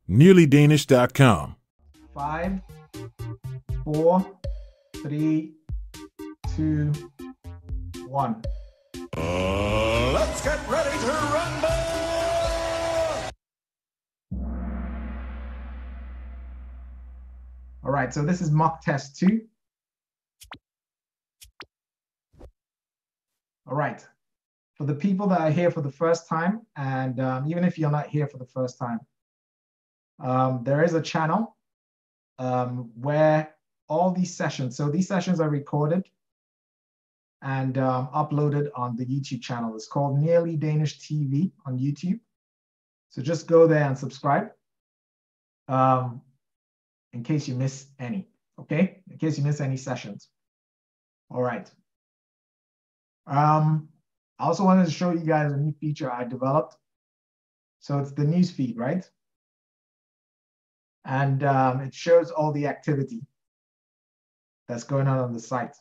nearlydanish.com. 5, 4, 3, 2, 1. Let's get ready to rumble! All right, so this is mock test 2. All right, for the people that are here for the first time, and even if you're not here for the first time, there is a channel where all these sessions, so these sessions are recorded and uploaded on the YouTube channel. It's called Nearly Danish TV on YouTube. So just go there and subscribe in case you miss any, okay? In case you miss any sessions. All right. I also wanted to show you guys a new feature I developed. So it's the news feed, right? And it shows all the activity that's going on the site.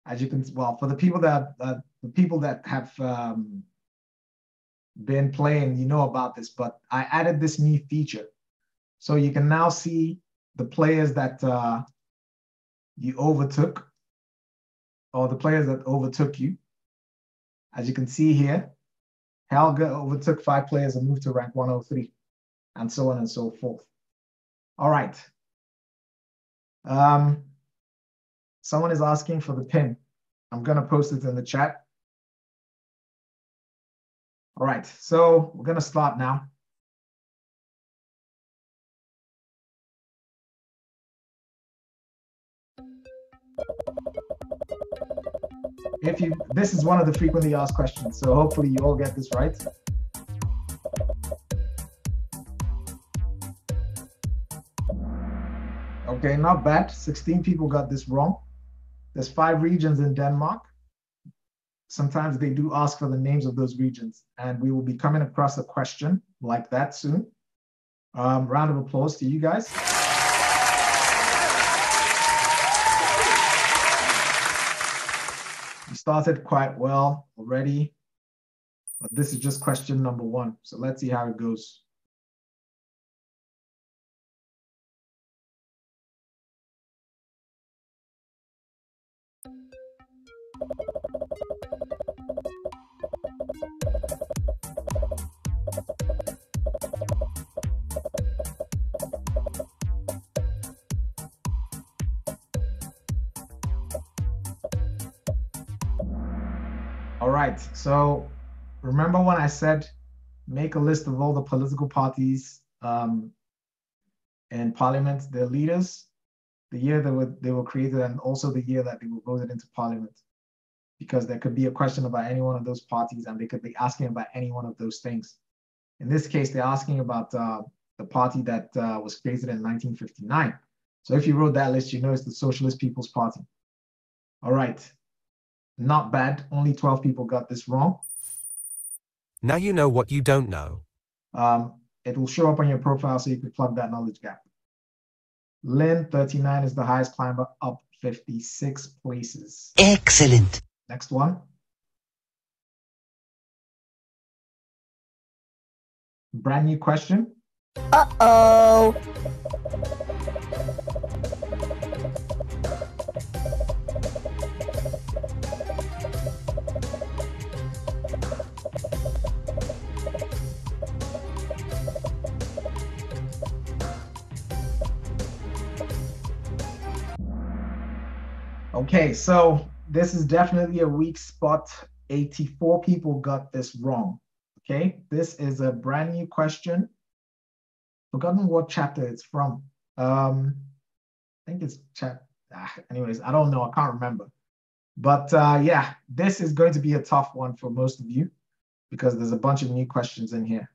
As you can, well, for the people that have been playing, you know about this, but I added this new feature. So you can now see the players that you overtook, or the players that overtook you. As you can see here, Helga overtook 5 players and moved to rank 103, and so on and so forth. All right. Someone is asking for the pin. I'm going to post it in the chat. All right, so we're going to start now. This is one of the frequently asked questions, so hopefully you all get this right. Okay, not bad. 16 people got this wrong. There's 5 regions in Denmark. Sometimes they do ask for the names of those regions, and we will be coming across a question like that soon. Round of applause to you guys. We started quite well already, but this is just question number 1. So let's see how it goes. All right, so remember when I said make a list of all the political parties in parliament, their leaders, the year they were created, and also the year that they were voted into parliament, because there could be a question about any one of those parties and they could be asking about any one of those things. In this case, they're asking about the party that was created in 1959. So if you wrote that list, you know it's the Socialist People's Party. All right. Not bad. Only 12 people got this wrong. Now you know what you don't know. It will show up on your profile so you can plug that knowledge gap. Lynn, 39 is the highest climber, up 56 places. Excellent. Next one. Brand new question. Uh-oh. Okay, so this is definitely a weak spot. 84 people got this wrong. Okay, this is a brand new question. Forgotten what chapter it's from. I think it's anyways, I don't know, I can't remember. But yeah, this is going to be a tough one for most of you because there's a bunch of new questions in here.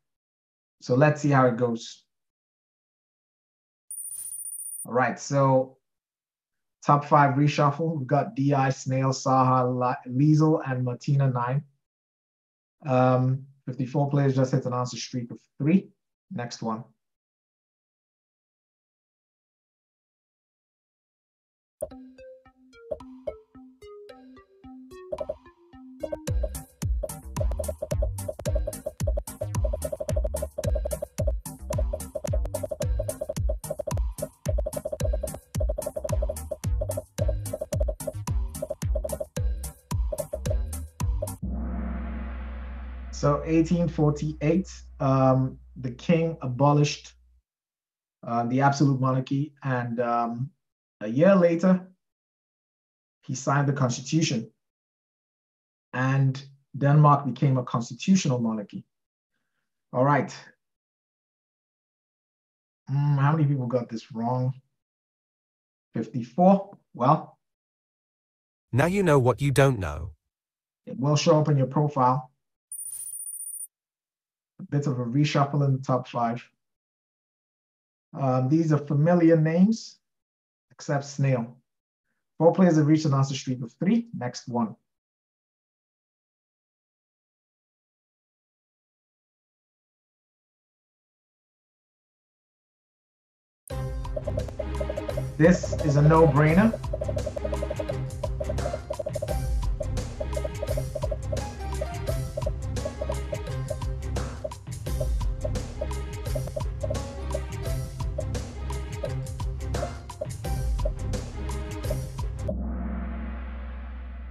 So let's see how it goes. All right, so top 5 reshuffle. We've got DI, Snail, Saha, Liesel, and Martina 9. 54 players just hit an answer streak of 3. Next one. So 1848, the king abolished the absolute monarchy, and a year later, he signed the constitution, and Denmark became a constitutional monarchy. All right. How many people got this wrong? 54. Well, now you know what you don't know. It will show up in your profile. A bit of a reshuffle in the top 5. These are familiar names, except Snail. 4 players have reached an answer streak of 3. Next one. This is a no-brainer.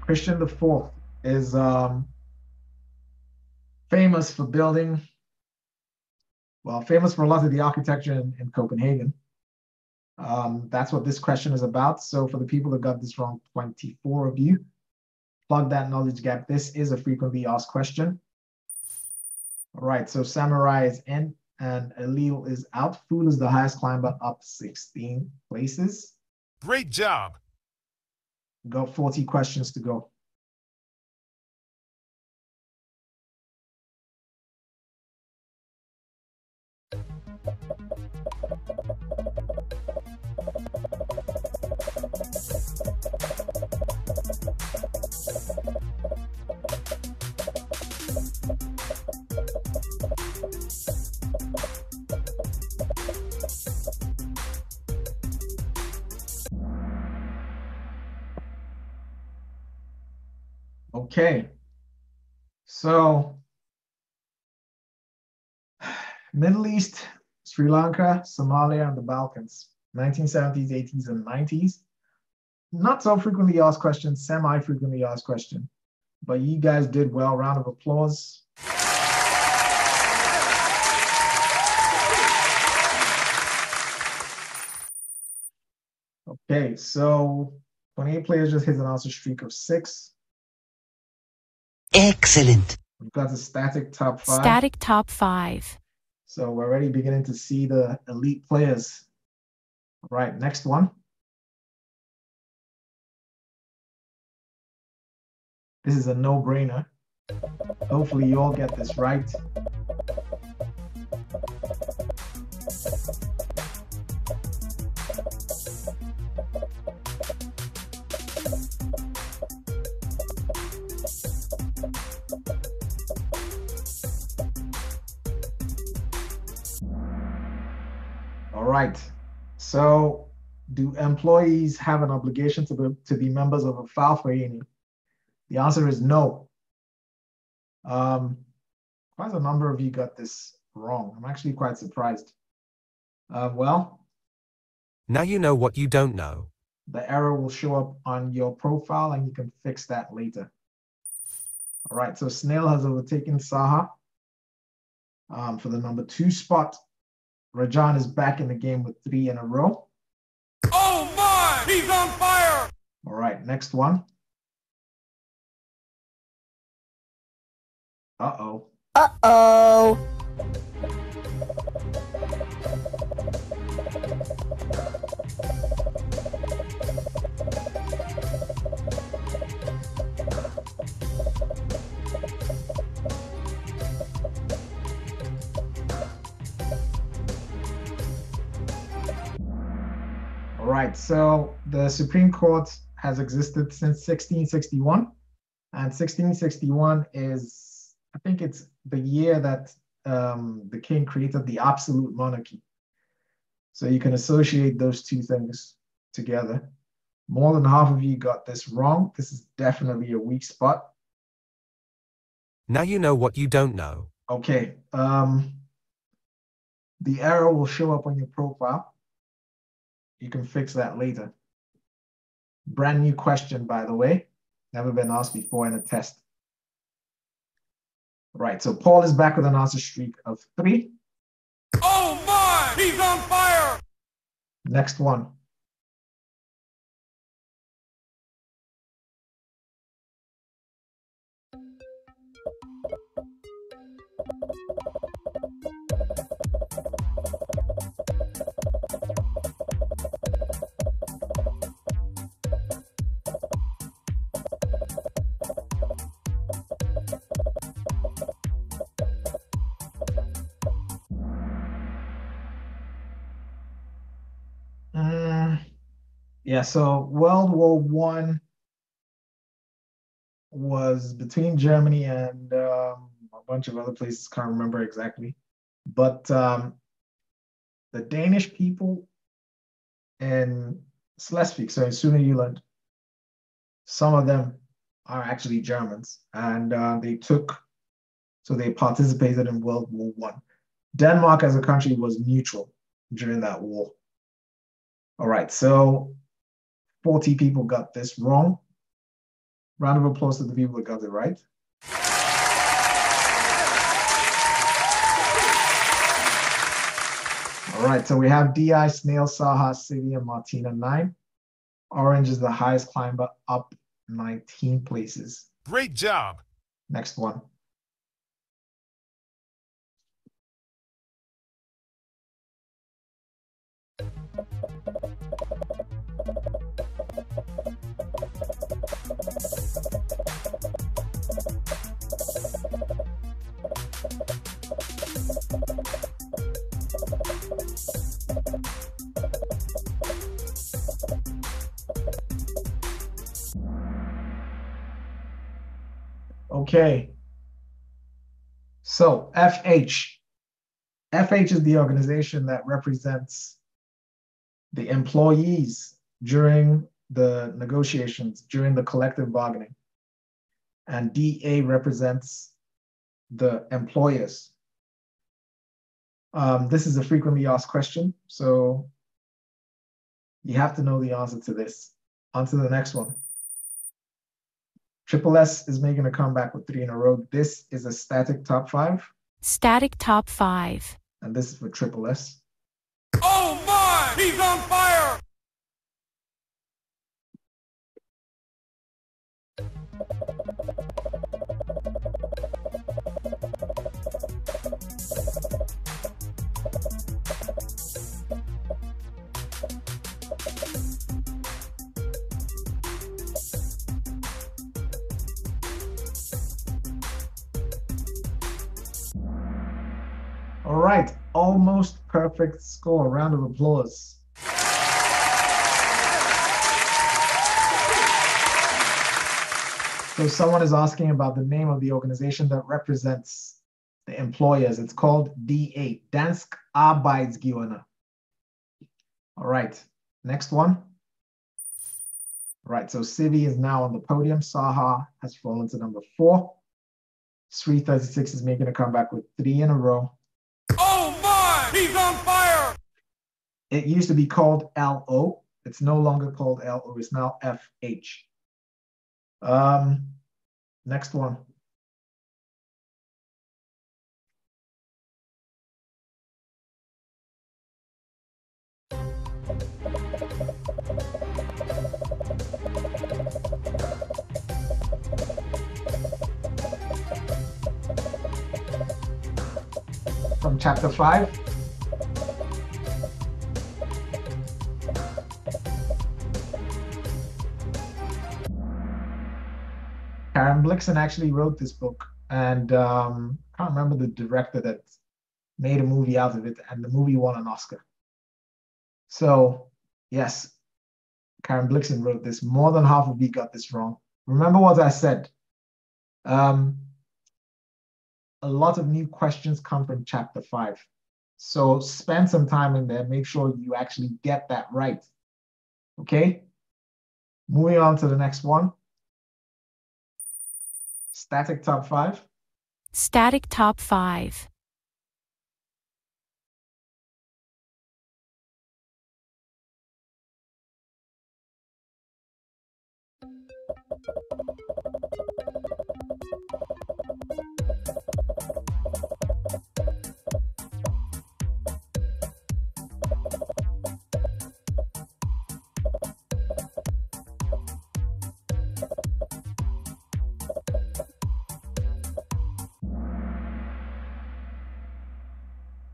Christian IV is famous for building, famous for a lot of the architecture in Copenhagen. That's what this question is about. So for the people that got this wrong, 24 of you, plug that knowledge gap. This is a frequently asked question. All right, so Samurai is in and Alil is out. Fool is the highest climber, up 16 places. Great job. Got 40 questions to go. Okay, so Middle East, Sri Lanka, Somalia, and the Balkans, 1970s, 80s, and 90s. Not so frequently asked question, semi-frequently asked question, but you guys did well. Round of applause. Okay, so 28 players just hit an answer streak of 6. Excellent. We've got the static top 5. Static top 5. So we're already beginning to see the elite players. All right, next one. This is a no-brainer. Hopefully you all get this right. All right. So do employees have an obligation to be members of a Vereniging? The answer is no. Quite a number of you got this wrong. I'm actually quite surprised. Well, now you know what you don't know. The error will show up on your profile and you can fix that later. All right, so Snail has overtaken Saha for the number 2 spot. Rajan is back in the game with 3 in a row. Oh my! He's on fire! All right, next one. Uh-oh. Uh-oh. All right, so the Supreme Court has existed since 1661, and 1661 is, I think it's the year that the king created the absolute monarchy. So you can associate those two things together. More than half of you got this wrong. This is definitely a weak spot. Now you know what you don't know. Okay, the error will show up on your profile. You can fix that later. Brand new question, by the way. Never been asked before in a test. Right, so Paul is back with an answer streak of 3. Oh my! He's on fire! Next one. Yeah, so World War One was between Germany and a bunch of other places, can't remember exactly. But the Danish people in Schleswig, so in Sunnahordland, some of them are actually Germans, and they participated in World War One. Denmark as a country was neutral during that war. All right, so 40 people got this wrong. Round of applause to the people that got it right. All right, so we have DI, Snail, Saha, City, and Martina 9. Orange is the highest climber, up 19 places. Great job! Next one. Okay. So FH. FH is the organization that represents the employees during the negotiations, during the collective bargaining. And DA represents the employers. This is a frequently asked question, so you have to know the answer to this. On to the next one. Triple S is making a comeback with 3 in a row. This is a static top 5. Static top 5. And this is for Triple S. Oh my! He's on fire! All right, almost perfect score. Round of applause. So someone is asking about the name of the organization that represents the employers. It's called DA, Dansk Arbejdsgiverne. All right, next one. All right, so Civi is now on the podium. Saha has fallen to number 4. Sri 36 is making a comeback with 3 in a row. Oh my! He's on fire! It used to be called LO. It's no longer called LO. It's now FH. Next one. From chapter 5. Karen Blixen actually wrote this book, and I can't remember the director that made a movie out of it, and the movie won an Oscar. So, yes, Karen Blixen wrote this. More than half of you got this wrong. Remember what I said. A lot of new questions come from chapter 5. So spend some time in there. Make sure you actually get that right. Okay? Moving on to the next one. Static top 5. Static top 5.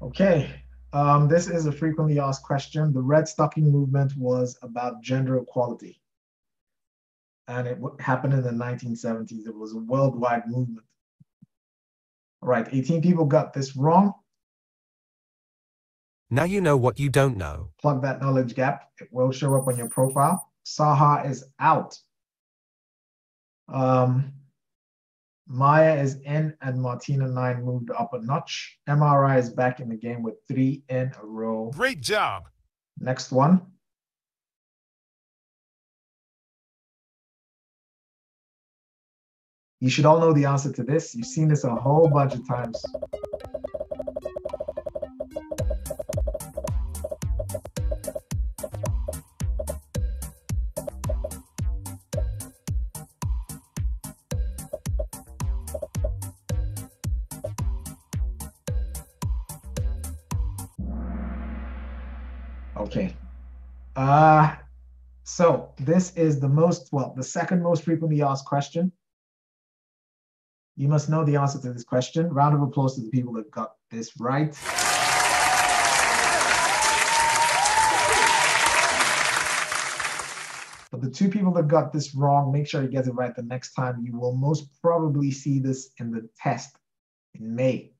Okay, this is a frequently asked question. The Red Stocking movement was about gender equality. And it happened in the 1970s. It was a worldwide movement. All right, 18 people got this wrong. Now you know what you don't know. Plug that knowledge gap. It will show up on your profile. Saha is out. Maya is in and Martina 9 moved up a notch. MRI is back in the game with 3 in a row. Great job. Next one. You should all know the answer to this. You've seen this a whole bunch of times. Okay. So this is the second most frequently asked question. You must know the answer to this question. Round of applause to the people that got this right. But the 2 people that got this wrong, make sure you get it right the next time. You will most probably see this in the test in May.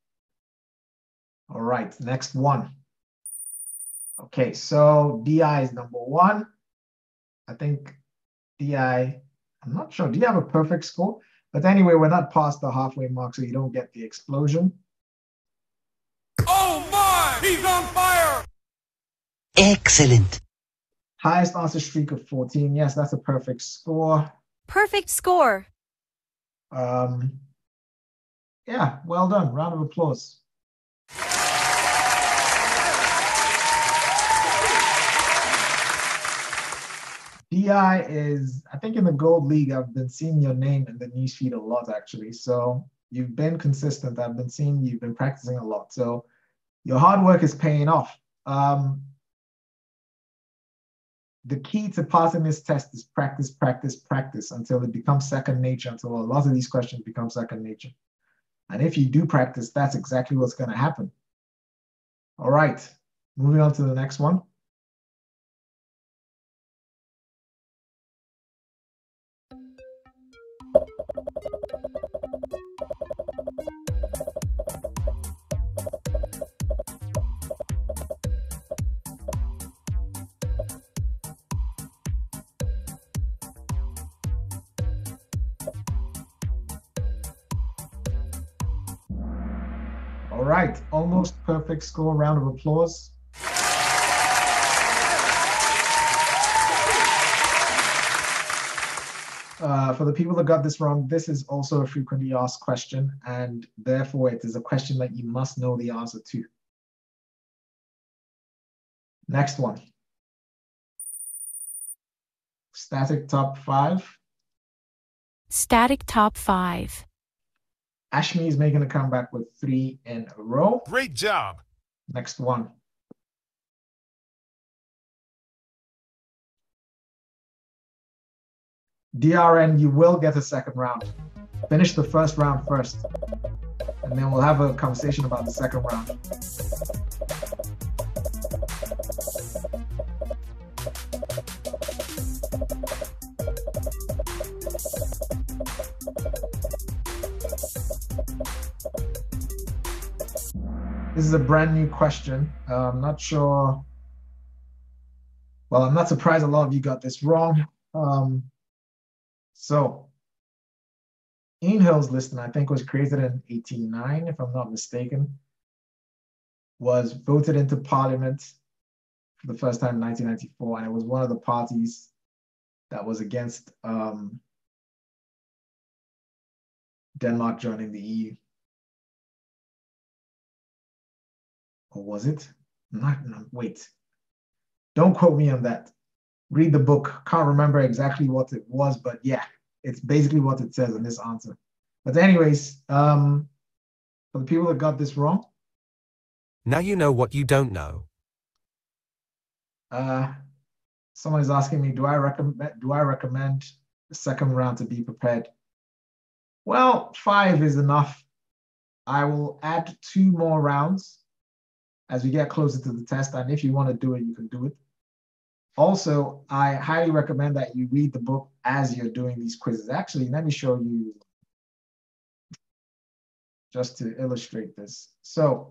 All right, next one. Okay, so DI is number 1. I think DI, I'm not sure. Do you have a perfect score? But anyway, we're not past the halfway mark, so you don't get the explosion. Oh my! He's on fire! Excellent. Highest answer streak of 14. Yes, that's a perfect score. Perfect score. Yeah, well done. Round of applause. DI is, I think in the Gold League, I've been seeing your name in the newsfeed a lot, actually. So you've been consistent. I've been seeing you've been practicing a lot. So your hard work is paying off. The key to passing this test is practice, practice, practice until it becomes second nature, until a lot of these questions become second nature. And if you do practice, that's exactly what's going to happen. All right, moving on to the next one. All right, almost perfect score. Round of applause. For the people that got this wrong, this is also a frequently asked question, and therefore it is a question that you must know the answer to. Next one. Static top 5. Static top 5. Ashmi is making a comeback with 3 in a row. Great job. Next one. DRN, you will get a second round. Finish the first round first, and then we'll have a conversation about the second round. This is a brand new question. I'm not sure. Well, I'm not surprised a lot of you got this wrong. So, Inhale's listing, I think, was created in 1809, if I'm not mistaken, was voted into parliament for the first time in 1994, and it was one of the parties that was against Denmark joining the EU. Or was it? No, wait. Don't quote me on that. Read the book. Can't remember exactly what it was, but yeah, it's basically what it says in this answer. But anyways, for the people that got this wrong. Now you know what you don't know. Someone is asking me, do I recommend the second round to be prepared? Well, 5 is enough. I will add 2 more rounds as we get closer to the test. And if you want to do it, you can do it. Also, I highly recommend that you read the book as you're doing these quizzes. Actually, let me show you just to illustrate this. So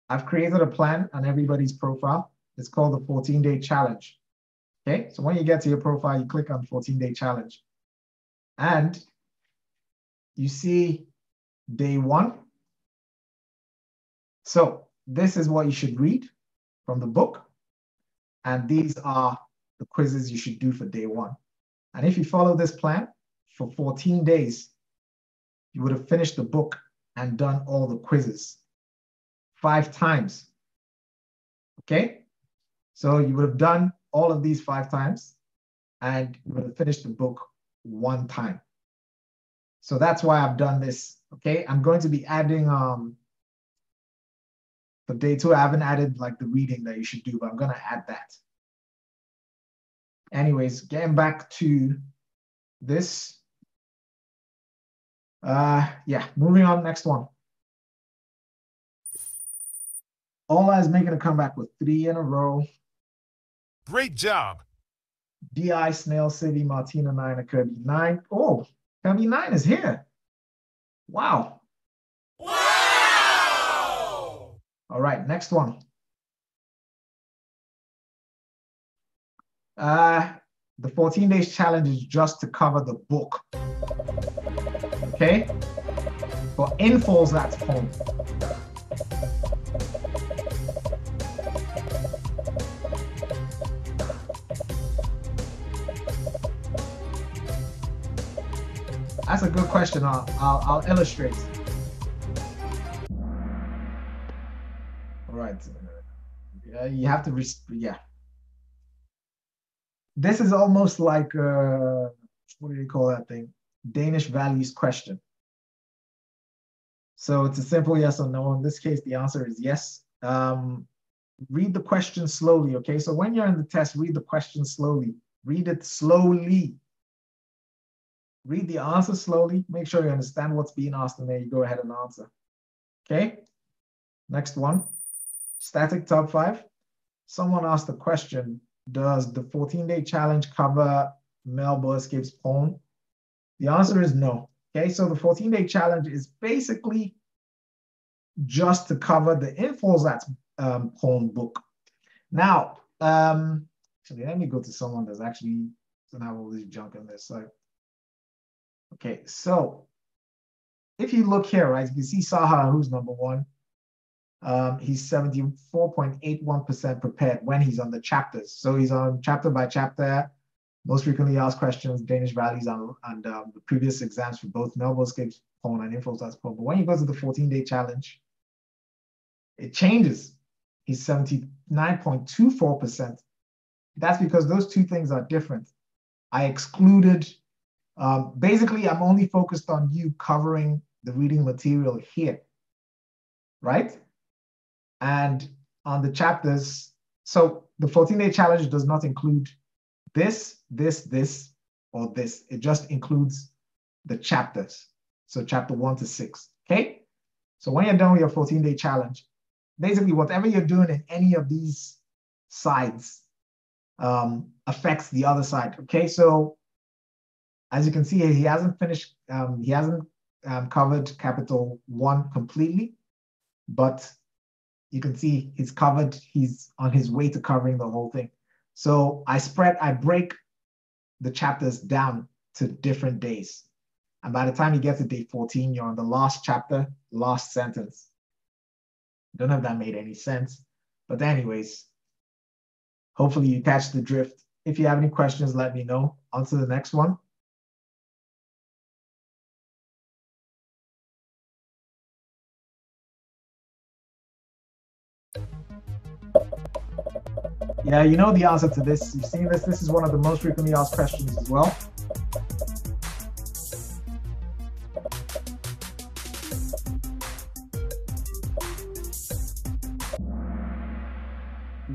I've created a plan on everybody's profile. It's called the 14-day challenge. Okay, so when you get to your profile, you click on 14-day challenge. And you see day 1. So this is what you should read from the book. And these are the quizzes you should do for day 1. And if you follow this plan for 14 days, you would have finished the book and done all the quizzes 5 times. Okay? So you would have done all of these 5 times and you would have finished the book 1 time. So that's why I've done this. Okay? I'm going to be adding for day 2, I haven't added like the reading that you should do, but I'm going to add that. Anyways, getting back to this. Yeah, moving on, next one. Ola is making a comeback with 3 in a row. Great job. DI, Snail City, Martina 9, and Kirby 9. Oh, Kirby 9 is here. Wow. Wow! All right, next one. The 14 days challenge is just to cover the book. Okay? For infols, that's home. That's a good question. I'll illustrate. All right. Yeah, you have to, yeah. This is almost like, what do you call that thing? Danish values question. So it's a simple yes or no. In this case, the answer is yes. Read the question slowly, okay? So when you're in the test, read the question slowly. Read it slowly. Read the answer slowly. Make sure you understand what's being asked, and then you go ahead and answer. Okay? Next one. Static top 5. Someone asked the question, does the 14-day challenge cover Melba Escapes poem? The answer is no. Okay, so the 14-day challenge is basically just to cover the INDFØDSRETS poem book. Now, actually, let me go to someone that's actually doesn't have all this junk in this. So, okay, so if you look here, right, you can see Saha, who's number 1. He's 74.81% prepared when he's on the chapters. So he's on chapter by chapter, most frequently asked questions, Danish values, and the previous exams for both Melba Escapes poem and INDFØDSRETS poem. But when you go to the 14-day challenge, it changes. He's 79.24%. That's because those two things are different. I excluded, basically, I'm only focused on you covering the reading material here, right? And on the chapters, so the 14-day challenge does not include this, or this. It just includes the chapters. So chapter 1 to 6, okay? So when you're done with your 14-day challenge, basically whatever you're doing in any of these sides affects the other side, okay? So as you can see here, he hasn't finished, he hasn't covered capital 1 completely, but you can see he's covered, he's on his way to covering the whole thing. So I break the chapters down to different days. And by the time you get to day 14, you're on the last chapter, last sentence. Don't know if that made any sense. But anyways, hopefully you catch the drift. If you have any questions, let me know. On to the next one. Yeah, you know the answer to this. You've seen this. This is one of the most frequently asked questions as well.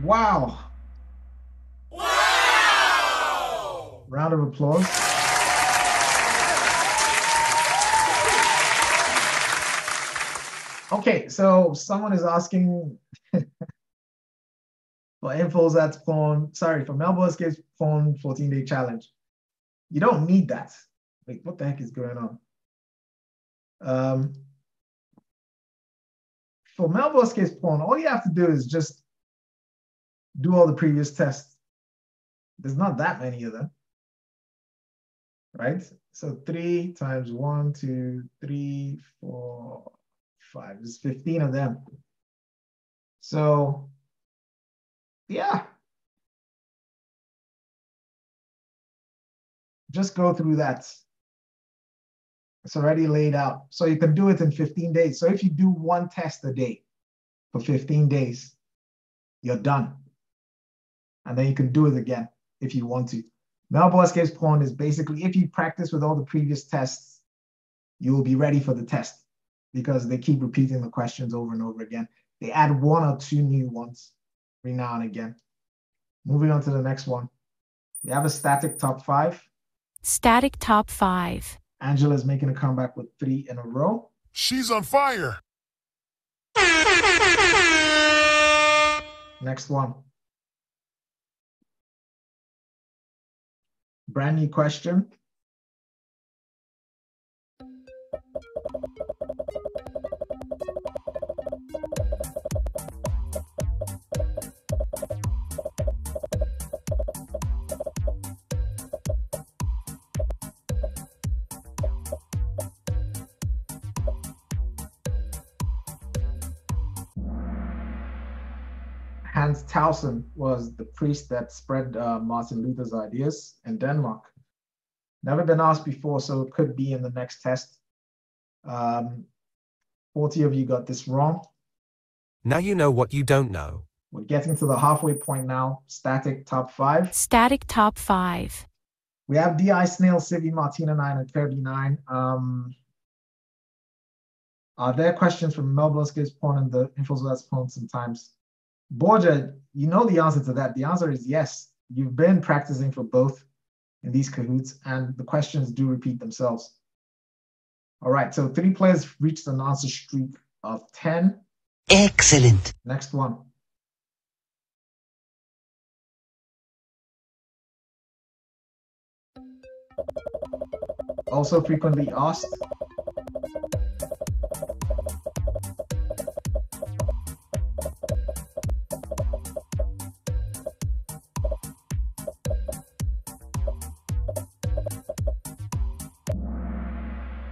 Wow. Wow! Round of applause. Okay, so someone is asking for infos that's porn, sorry, for Melbourne Escape's porn 14-day challenge. You don't need that. Wait, what the heck is going on? For Melbourne Escape's porn, all you have to do is just do all the previous tests. There's not that many of them, right? So 3 times 1, 2, 3, 4, 5. There's 15 of them. So, yeah. Just go through that. It's already laid out. So you can do it in 15 days. So if you do one test a day for 15 days, you're done. And then you can do it again if you want to. Melbourne Escape's porn is basically, if you practice with all the previous tests, you will be ready for the test because they keep repeating the questions over and over again. They add 1 or 2 new ones every now and again. Moving on to the next one. We have a static top 5. Static top 5. Angela's making a comeback with 3 in a row. She's on fire. Next one. Brand new question. Hans Tausen was the priest that spread Martin Luther's ideas in Denmark. Never been asked before, so it could be in the next test. 40 of you got this wrong. Now you know what you don't know. We're getting to the halfway point now. Static top 5. Static top 5. We have DI, Snail, Civi, Martina 9, and Kirby 9. Are there questions from Melbourne Escape's porn and the INDFØDSRETSPRØVEN porn sometimes? Borja, you know the answer to that. The answer is yes. You've been practicing for both in these Kahoots, and the questions do repeat themselves. All right, so 3 players reached an answer streak of 10. Excellent. Next one. Also frequently asked.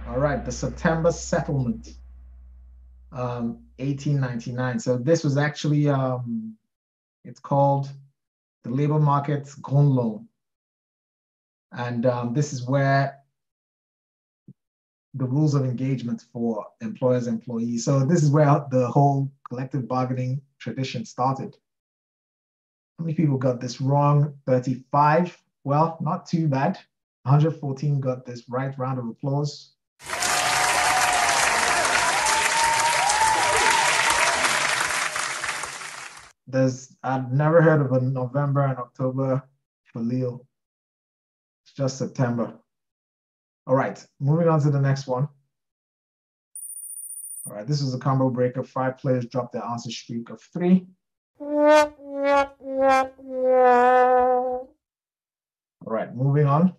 All right, the September settlement, 1899. So this was actually, it's called the labor market's Grundloan. And this is where the rules of engagement for employers and employees. So this is where the whole collective bargaining tradition started. How many people got this wrong? 35. Well, not too bad. 114 got this right. Round of applause. I've never heard of a November and October for Leo. It's just September. All right, moving on to the next one. All right, this is a combo breaker. 5 players dropped their answer streak of 3. All right, moving on.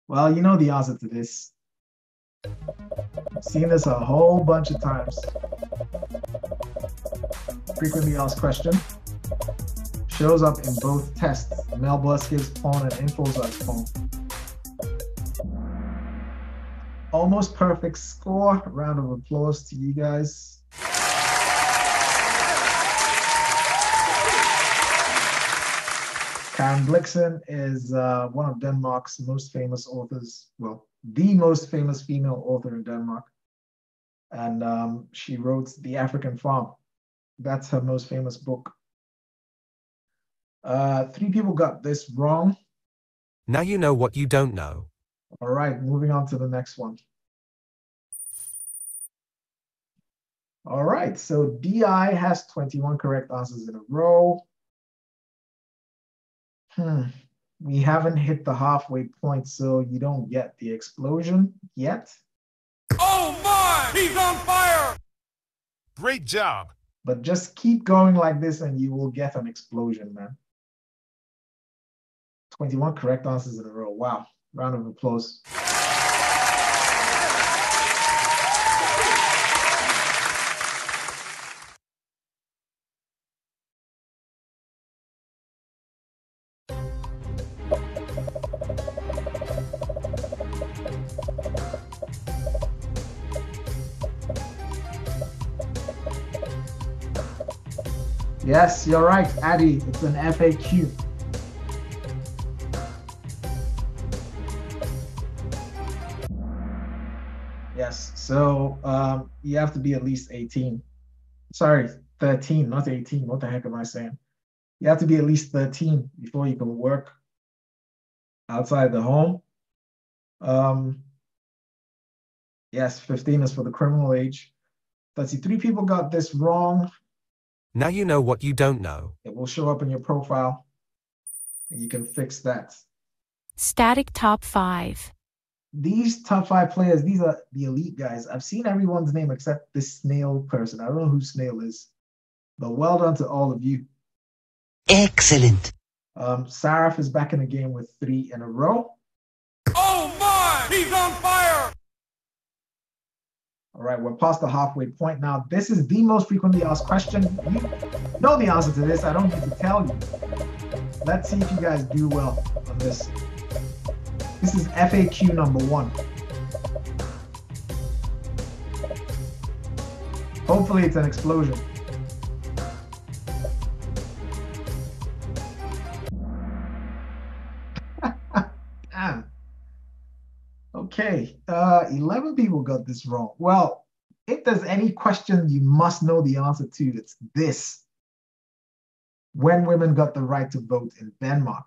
Well, you know the answer to this. I've seen this a whole bunch of times. Frequently asked question. Shows up in both tests, Melbourne Escape's porn and INDFØDSRETSPRØVEN. Almost perfect score. Round of applause to you guys. Karen Blixen is one of Denmark's most famous authors. Well, the most famous female author in Denmark. And she wrote The African Farm. That's her most famous book. 3 people got this wrong. Now you know what you don't know. All right, moving on to the next one. All right, so DI has 21 correct answers in a row. We haven't hit the halfway point, so you don't get the explosion yet. Oh! Great job. But just keep going like this and you will get an explosion, man. 21 correct answers in a row. Wow. Round of applause. Yes, you're right, Addy. It's an FAQ. Yes, so you have to be at least 18. Sorry, 13, not 18. What the heck am I saying? You have to be at least 13 before you can work outside the home. Yes, 15 is for the criminal age. 33 people got this wrong. Now you know what you don't know. It will show up in your profile, and you can fix that. Static top 5. These top 5 players, these are the elite guys. I've seen everyone's name except this Snail person. I don't know who Snail is, but well done to all of you. Excellent. Saraf is back in the game with 3 in a row. Oh my! He's on fire! All right, we're past the halfway point now. This is the most frequently asked question. You know the answer to this. I don't need to tell you. Let's see if you guys do well on this. This is FAQ number 1. Hopefully it's an explosion. Damn. Okay, 11 people got this wrong. Well, if there's any question you must know the answer to, it's this. When women got the right to vote in Denmark?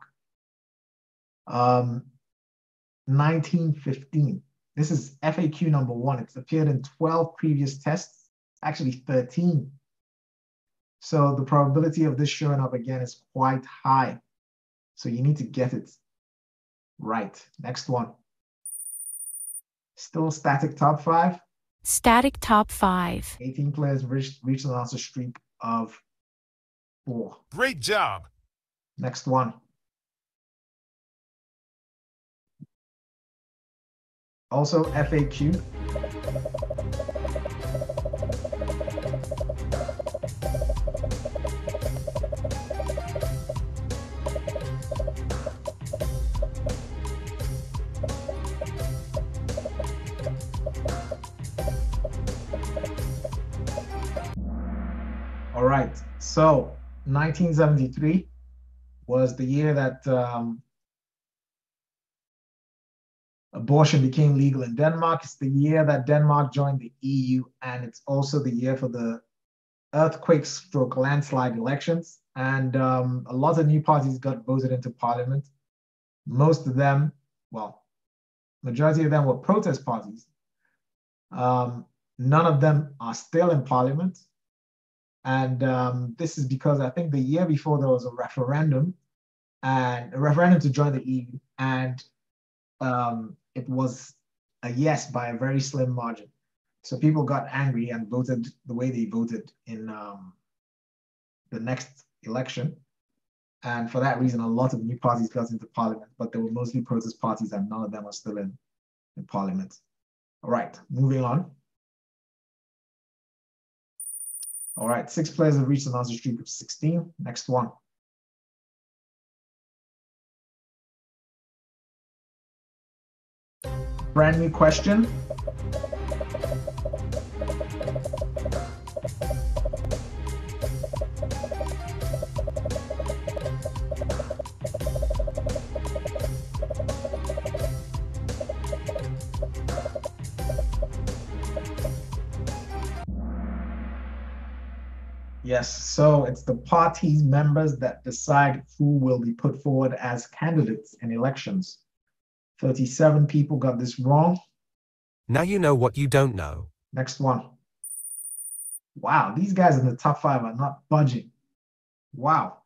1915. This is FAQ number 1. It's appeared in 12 previous tests, actually 13. So the probability of this showing up again is quite high. So you need to get it right. Next one. Still static top 5. Static top 5. 18 players reached an answer streak of 4. Great job. Next one. Also FAQ. All right, so 1973 was the year that abortion became legal in Denmark. It's the year that Denmark joined the EU, and it's also the year for the earthquake/landslide elections. And a lot of new parties got voted into parliament. Most of them, well, majority of them were protest parties. None of them are still in parliament. And this is because I think the year before there was a referendum to join the EU, and it was a yes by a very slim margin. So people got angry and voted the way they voted in the next election. And for that reason, a lot of new parties got into parliament, but they were mostly protest parties and none of them are still in parliament. All right, moving on. All right, 6 players have reached an answer streak of 16. Next one. Brand new question. Yes, so it's the party's members that decide who will be put forward as candidates in elections. 37 people got this wrong. Now you know what you don't know. Next one. Wow, these guys in the top 5 are not budging. Wow.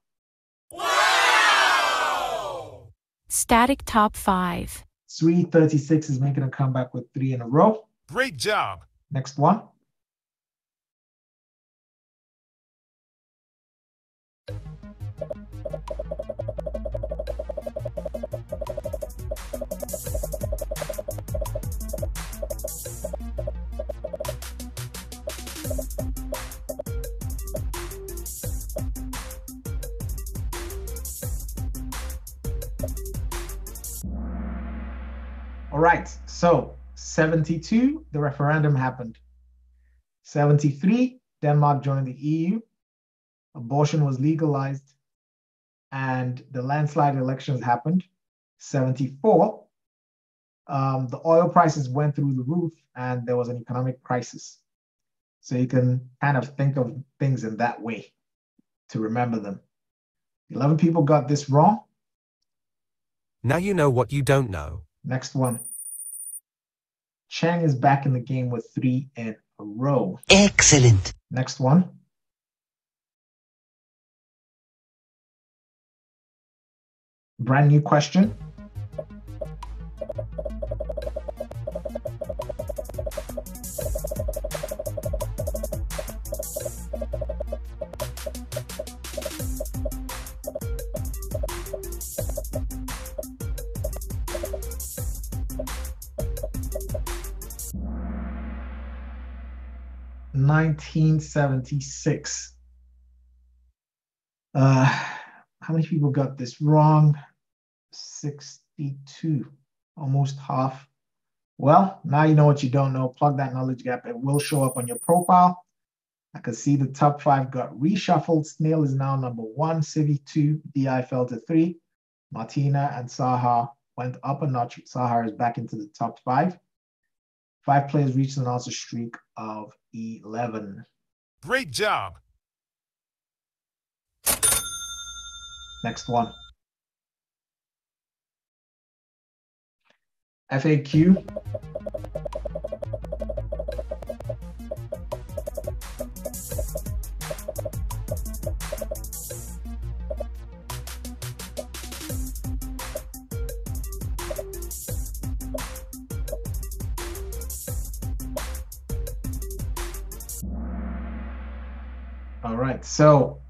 Wow! Static top 5. 336 is making a comeback with 3 in a row. Great job. Next one. All right, so 72, the referendum happened. 73, Denmark joined the EU. Abortion was legalized, and the landslide elections happened. 74, the oil prices went through the roof, and there was an economic crisis. So you can kind of think of things in that way to remember them. 11 people got this wrong. Now you know what you don't know. Next one. Chang is back in the game with 3 in a row. Excellent. Next one. Brand new question. (1976). How many people got this wrong? 62, almost half. Well, now you know what you don't know. Plug that knowledge gap. It will show up on your profile. I can see the top 5 got reshuffled. Snail is now number 1, Civi 2, DI fell to 3. Martina and Saha went up a notch. Saha is back into the top 5. 5 players reached an answer streak of 11. Great job. Next one. FAQ. All right, so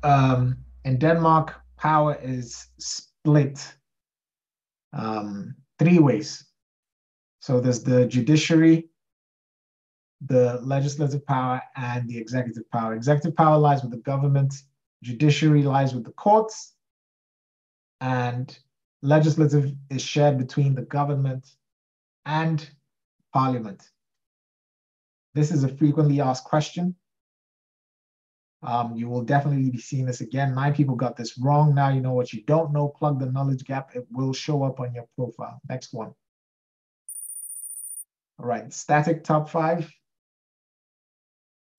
in Denmark, power is split 3 ways. So there's the judiciary, the legislative power, and the executive power. Executive power lies with the government, judiciary lies with the courts, and legislative is shared between the government and parliament. This is a frequently asked question. You will definitely be seeing this again. 9 people got this wrong. Now you know what you don't know. Plug the knowledge gap. It will show up on your profile. Next one. All right, static top 5.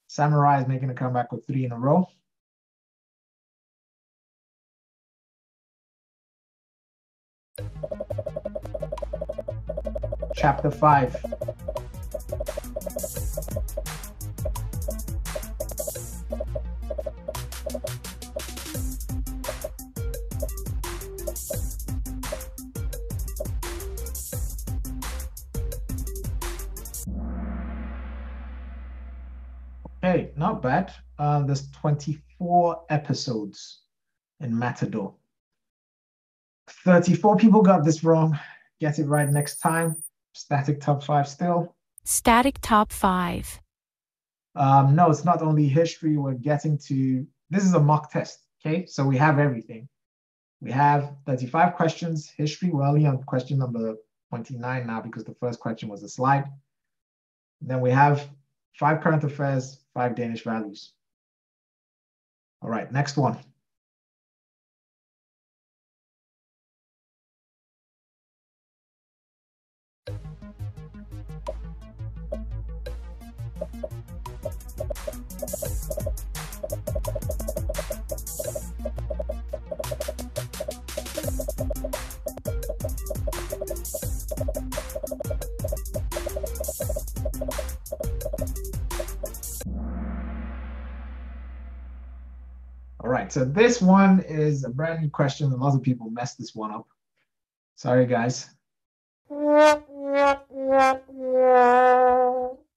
Samurai is making a comeback with 3 in a row. Chapter 5. Okay, not bad. There's 24 episodes in Matador. 34 people got this wrong. Get it right next time. Static top 5 still. Static top 5. No, it's not only history. We're getting to, this is a mock test, okay? So we have everything. We have 35 questions. History, we're only on question number 29 now because the first question was a slide. And then we have 5 current affairs, 5 Danish values. All right, next one. All right, so this one is a brand new question. A lot of people messed this one up. Sorry, guys. The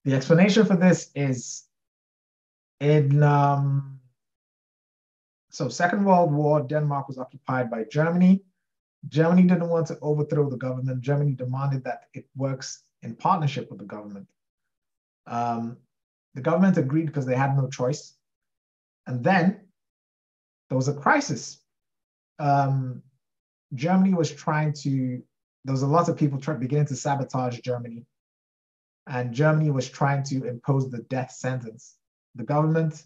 explanation for this is in So Second World War, Denmark was occupied by Germany. Germany didn't want to overthrow the government. Germany demanded that it works in partnership with the government. The government agreed because they had no choice. And then there was a crisis. Germany was trying to, there was a lot of people beginning to sabotage Germany. And Germany was trying to impose the death sentence. The government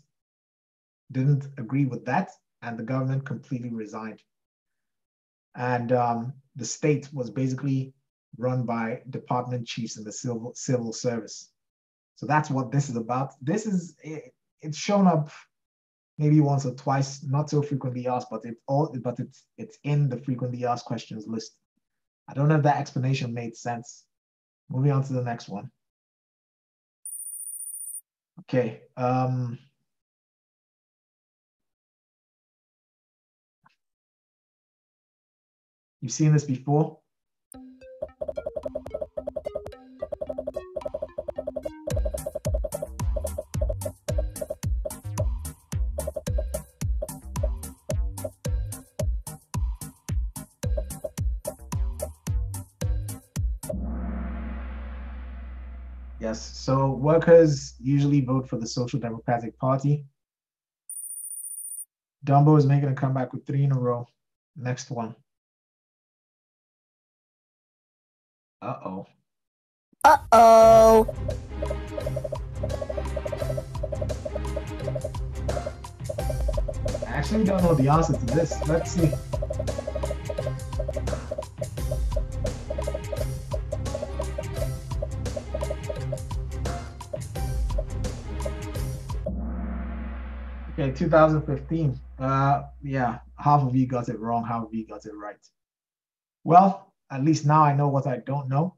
didn't agree with that, and the government completely resigned. And the state was basically run by department chiefs in the civil service. So that's what this is about. This is, it's shown up maybe once or twice, not so frequently asked, but it's in the frequently asked questions list. I don't know if that explanation made sense. Moving on to the next one. Okay. You've seen this before? Yes, so workers usually vote for the Social Democratic Party. Dumbo is making a comeback with 3 in a row. Next one. Uh-oh. Uh-oh. I actually don't know the answer to this. Let's see. Okay, 2015. Yeah, half of you got it wrong, half of you got it right. Well, at least now I know what I don't know.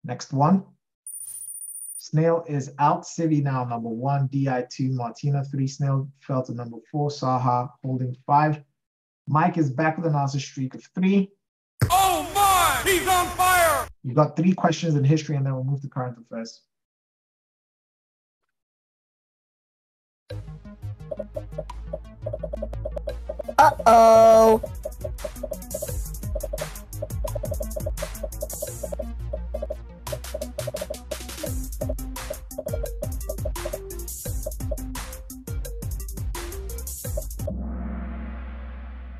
Next one. Snail is out. Civi now number 1, DI 2, Martina 3, Snail fell to number 4, Saha holding 5. Mike is back with an answer streak of 3. Oh my! He's on fire! You got 3 questions in history, and then we'll move to current affairs. Uh-oh.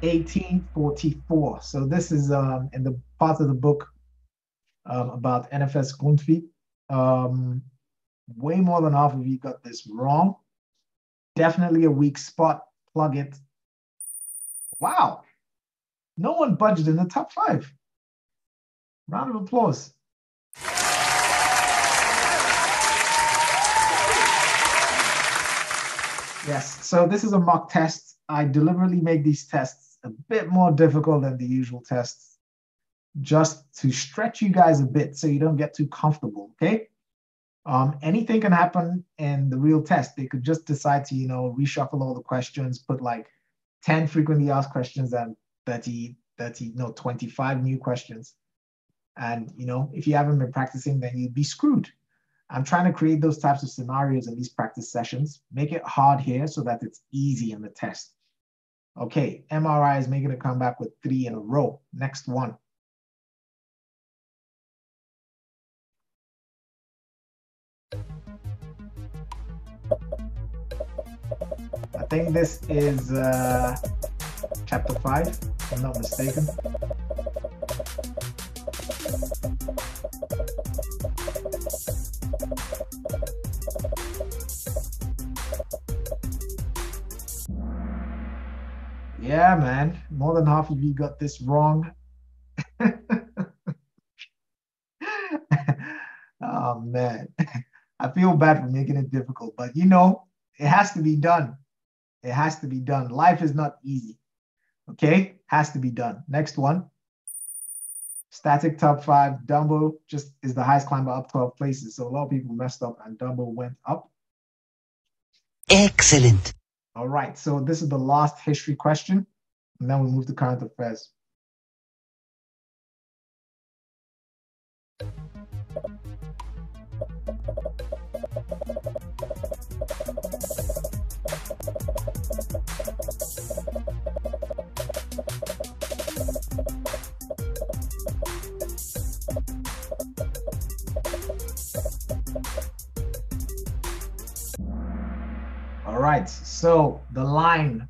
(1844). So this is in the part of the book about NFS Grundtvig. Way more than half of you got this wrong. Definitely a weak spot. Plug it. Wow. No one budged in the top 5. Round of applause. Yes, so this is a mock test. I deliberately make these tests a bit more difficult than the usual tests, just to stretch you guys a bit so you don't get too comfortable, okay? Anything can happen in the real test. They could just decide to, reshuffle all the questions, put like 10 frequently asked questions and 25 new questions. And, if you haven't been practicing, then you'd be screwed. I'm trying to create those types of scenarios in these practice sessions, make it hard here so that it's easy in the test. Okay, MRI is making a comeback with 3 in a row. Next one. I think this is chapter 5, if I'm not mistaken. Yeah, man, more than half of you got this wrong. Oh, man. I feel bad for making it difficult, but it has to be done. It has to be done. Life is not easy. Okay? Has to be done. Next one. Static top 5. Dumbo just is the highest climber up 12 places. So a lot of people messed up and Dumbo went up. Excellent. All right. So this is the last history question. And then we move to current affairs. All right, so the line,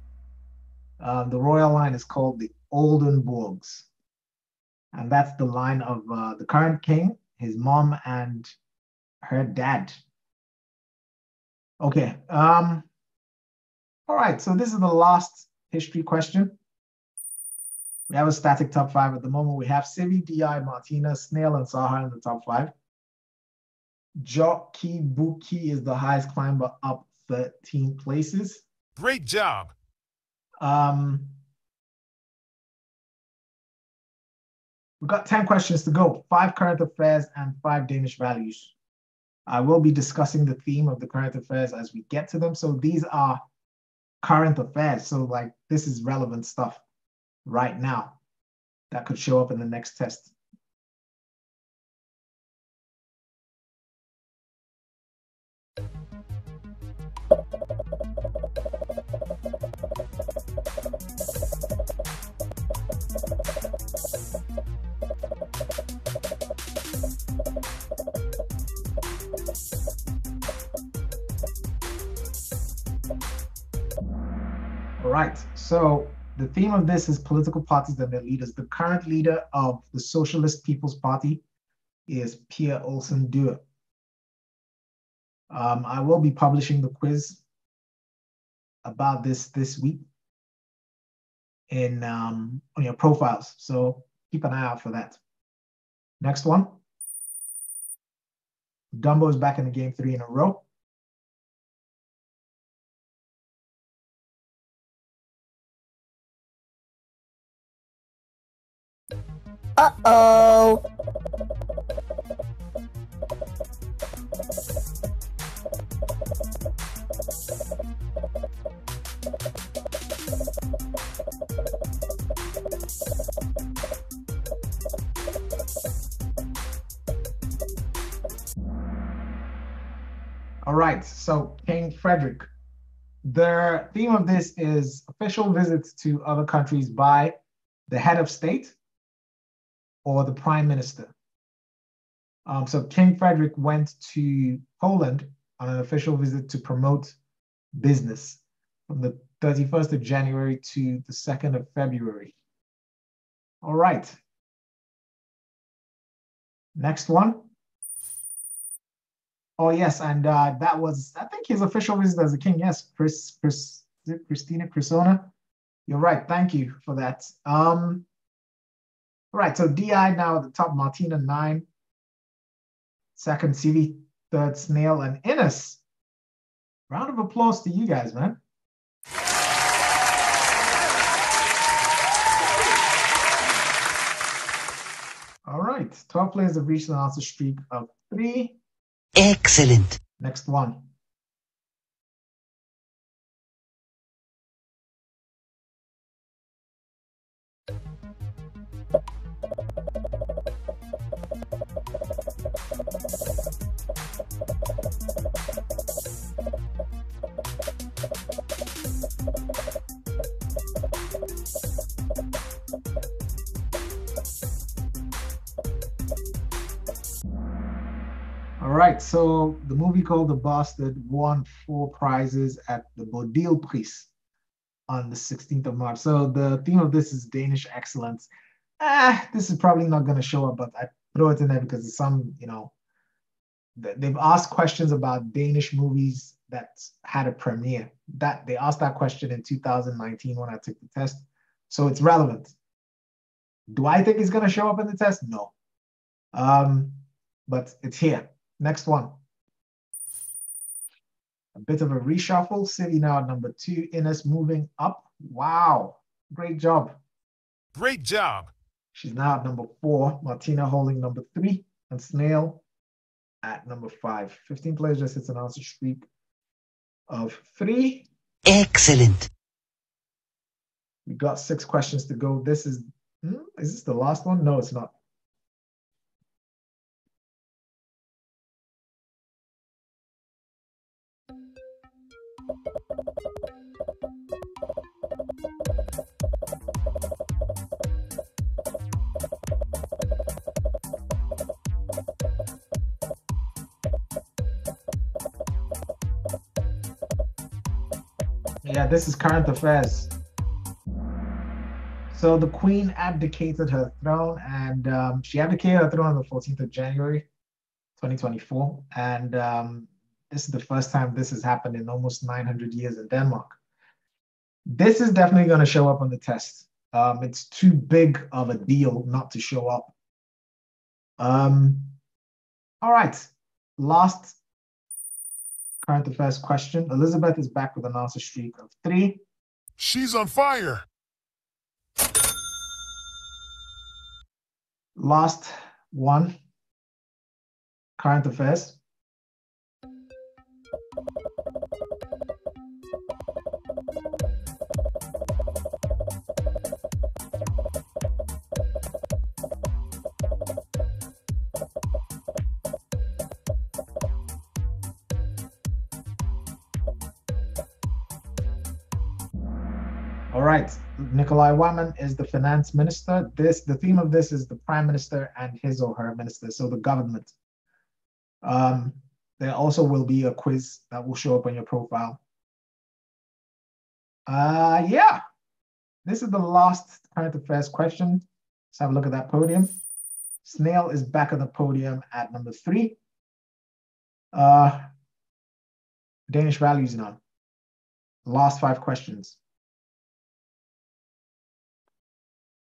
the royal line is called the Oldenburgs. And that's the line of the current king, his mom, and her dad. Okay. All right, so this is the last history question. We have a static top 5 at the moment. We have Civi, DI, Martina, Snail, and Saha in the top 5. Jockey Buki is the highest climber, up 13 places. Great job. We've got 10 questions to go, 5 current affairs and 5 Danish values. I will be discussing the theme of the current affairs as we get to them. So these are current affairs. So like this is relevant stuff right now that could show up in the next test. All right, so the theme of this is political parties and their leaders. The current leader of the Socialist People's Party is Pia Olsen Dyr. I will be publishing the quiz about this week in on your profiles, so keep an eye out for that. Next one. Dumbo is back in the game 3 in a row. Uh-oh. All right, so King Frederick. The theme of this is official visits to other countries by the head of state or the prime minister. So King Frederick went to Poland on an official visit to promote business from the 31st of January to the 2nd of February. All right. Next one. Oh, yes, and that was, I think, his official visit as a king. Yes, Christina Crisona. You're right. Thank you for that. All right, so DI now at the top, Martina 9. Second, CV. Third, Snail and Innes. Round of applause to you guys, man. All right, 12 players have reached an answer streak of 3. Excellent. Next one. All right, so the movie called The Bastard won 4 prizes at the Bodil Prix on the 16th of March. So the theme of this is Danish excellence. This is probably not going to show up, but I throw it in there because it's some, they've asked questions about Danish movies that had a premiere. That they asked that question in 2019 when I took the test. So it's relevant. Do I think it's going to show up in the test? No. But it's here. Next one. A bit of a reshuffle. City now at number 2. Ines moving up. Wow. Great job. Great job. She's now at number 4. Martina holding number 3. And Snail at number 5. 15 players just hits an answer streak of 3. Excellent. We got 6 questions to go. This is this the last one? No, it's not. Yeah, this is current affairs. So the Queen abdicated her throne, and she abdicated her throne on the 14th of January, 2024. And this is the first time this has happened in almost 900 years in Denmark. This is definitely going to show up on the test. It's too big of a deal not to show up. All right, last current affairs question. Elizabeth is back with an answer streak of 3. She's on fire. Last one, current affairs. All right, Nikolai Waman is the finance minister. The theme of this is the prime minister and his or her minister, so the government. There also will be a quiz that will show up on your profile. Yeah, this is the last current affairs question. Let's have a look at that podium. Snail is back on the podium at number 3. Danish values none. Last 5 questions.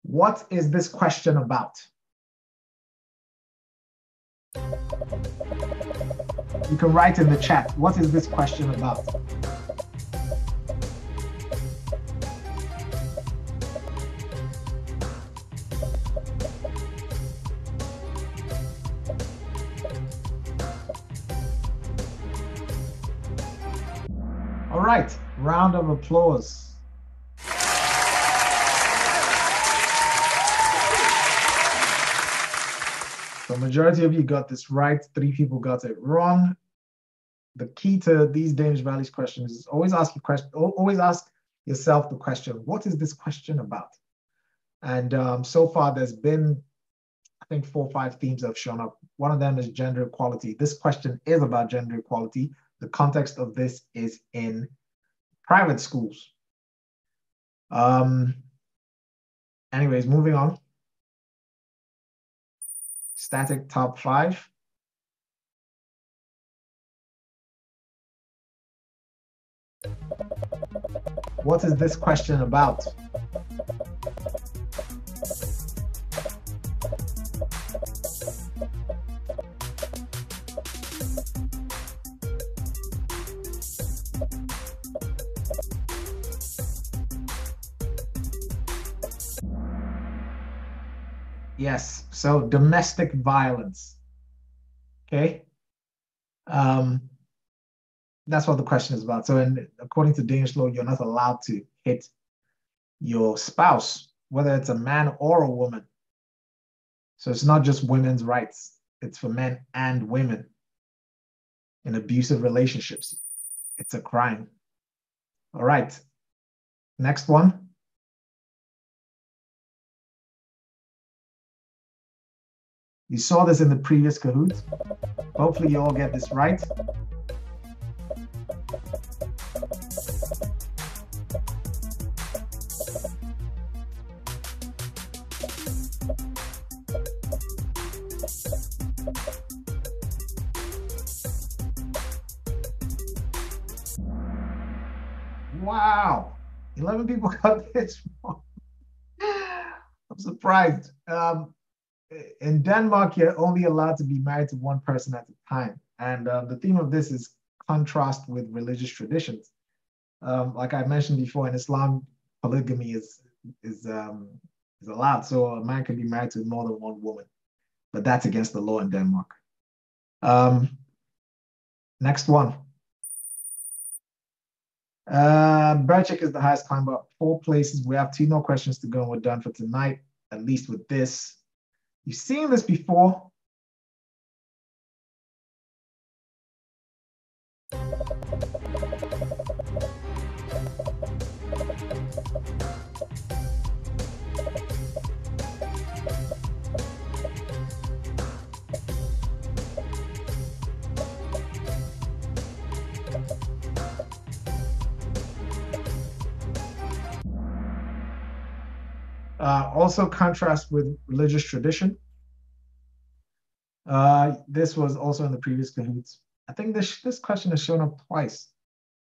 What is this question about? You can write in the chat, what is this question about? All right, round of applause. The majority of you got this right. 3 people got it wrong. The key to these Danish values questions is always ask yourself the question, what is this question about? And so far there's been, I think, 4 or 5 themes that have shown up. One of them is gender equality. This question is about gender equality. The context of this is in private schools. Anyways, moving on. Static top 5. What is this question about? Yes, so domestic violence. Okay. That's what the question is about. So according to Danish law, you're not allowed to hit your spouse, whether it's a man or a woman. So it's not just women's rights. It's for men and women in abusive relationships. It's a crime. All right. Next one. You saw this in the previous Kahoot. Hopefully you all get this right. Wow, 11 people got this wrong. I'm surprised. In Denmark, you're only allowed to be married to one person at a time. And the theme of this is contrast with religious traditions. Like I mentioned before, in Islam, polygamy is allowed. So a man can be married to more than one woman, but that's against the law in Denmark. Next one. Berchik is the highest climb up 4 places. We have 2 more questions to go and we're done for tonight, at least with this. You've seen this before. Also contrast with religious tradition. This was also in the previous Kahoots. I think this question has shown up twice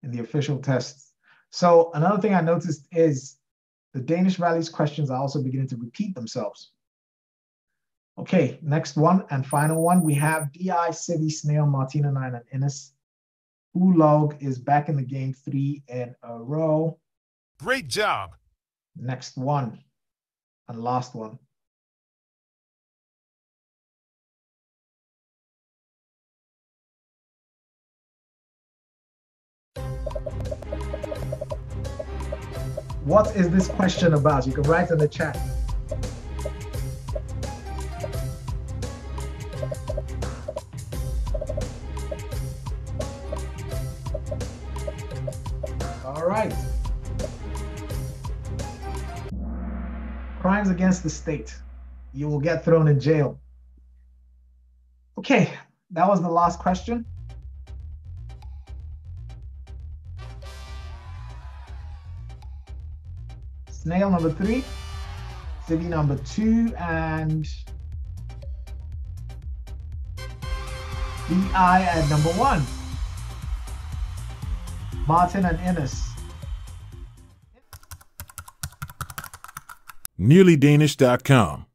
in the official tests. So another thing I noticed is the Danish values questions are also beginning to repeat themselves. Okay, next one and final one. We have DI, Civi, Snail, Martina 9, and Innes. Ulog is back in the game 3 in a row. Great job. Next one and last one. What is this question about? You can write in the chat. All right. Crimes against the state. You will get thrown in jail. Okay, that was the last question. Snail number 3, Civi number 2, and DI at number 1. Martin and Innes. NearlyDanish.com